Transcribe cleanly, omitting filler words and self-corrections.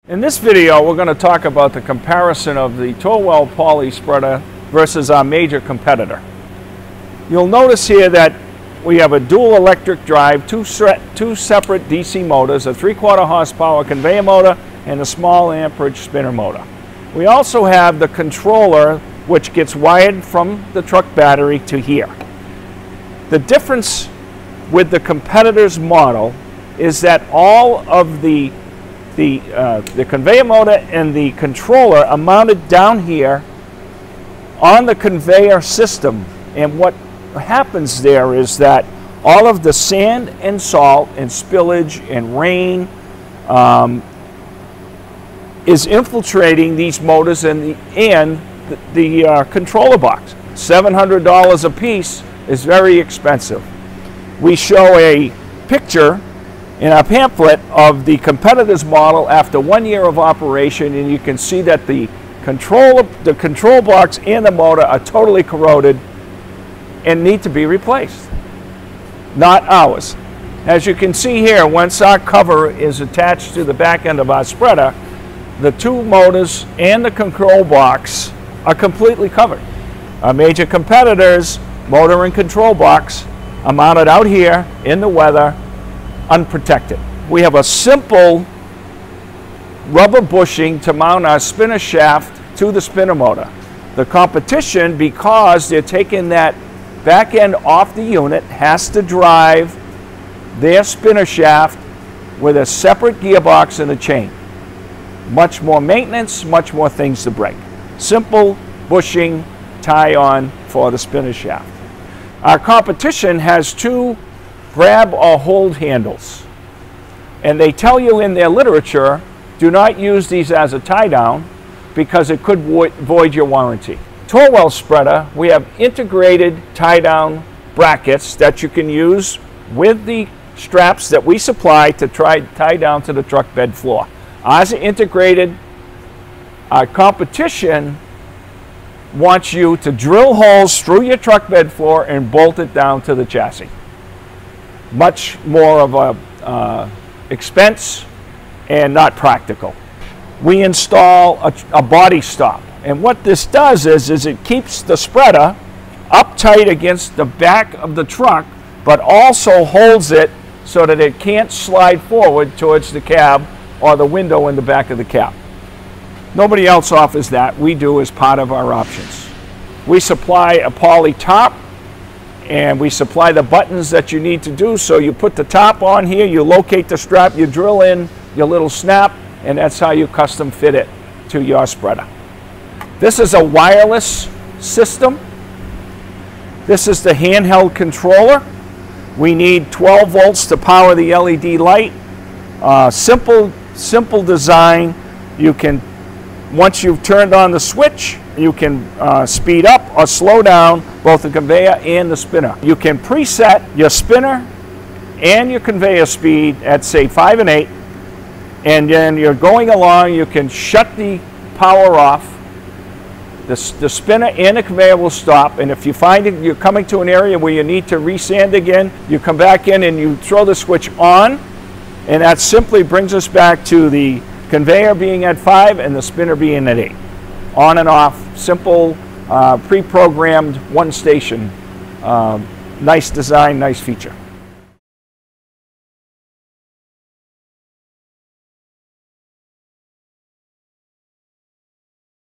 In this video, we're going to talk about the comparison of the Torwel poly spreader versus our major competitor. You'll notice here that we have a dual electric drive, two separate DC motors, a 3/4 horsepower conveyor motor, and a small amperage spinner motor. We also have the controller, which gets wired from the truck battery to here. The difference with the competitor's model is that all of the conveyor motor and the controller are mounted down here on the conveyor system, and what happens there is that all of the sand and salt and spillage and rain is infiltrating these motors and the controller box. $700 a piece is very expensive. We show a picture in our pamphlet of the competitor's model after 1 year of operation, and you can see that the control box and the motor are totally corroded and need to be replaced. Not ours. As you can see here, once our cover is attached to the back end of our spreader, the two motors and the control box are completely covered. Our major competitors' motor and control box are mounted out here in the weather, unprotected. We have a simple rubber bushing to mount our spinner shaft to the spinner motor. The competition, because they're taking that back end off the unit, has to drive their spinner shaft with a separate gearbox and a chain. Much more maintenance, much more things to break. Simple bushing tie on for the spinner shaft. Our competition has two grab or hold handles, and they tell you in their literature, do not use these as a tie down because it could void your warranty. Torwel spreader, we have integrated tie down brackets that you can use with the straps that we supply to tie down to the truck bed floor. Ours are integrated. Our competition wants you to drill holes through your truck bed floor and bolt it down to the chassis. Much more of a expense and not practical. We install a body stop, and what this does is it keeps the spreader uptight against the back of the truck, but also holds it so that it can't slide forward towards the cab or the window in the back of the cab. Nobody else offers that. We do as part of our options. We supply a poly top, and we supply the buttons that you need to do. So you put the top on here, you locate the strap, you drill in your little snap, and that's how you custom fit it to your spreader. This is a wireless system. This is the handheld controller. We need 12 volts to power the LED light. Simple design. You can, once you've turned on the switch, you can speed up or slow down both the conveyor and the spinner. You can preset your spinner and your conveyor speed at, say, 5 and 8, and then you're going along, you can shut the power off. The spinner and the conveyor will stop, and if you find it, you're coming to an area where you need to resand again, you come back in and you throw the switch on, and that simply brings us back to the conveyor being at 5 and the spinner being at 8. On and off, simple, pre-programmed, one station. Nice design, nice feature.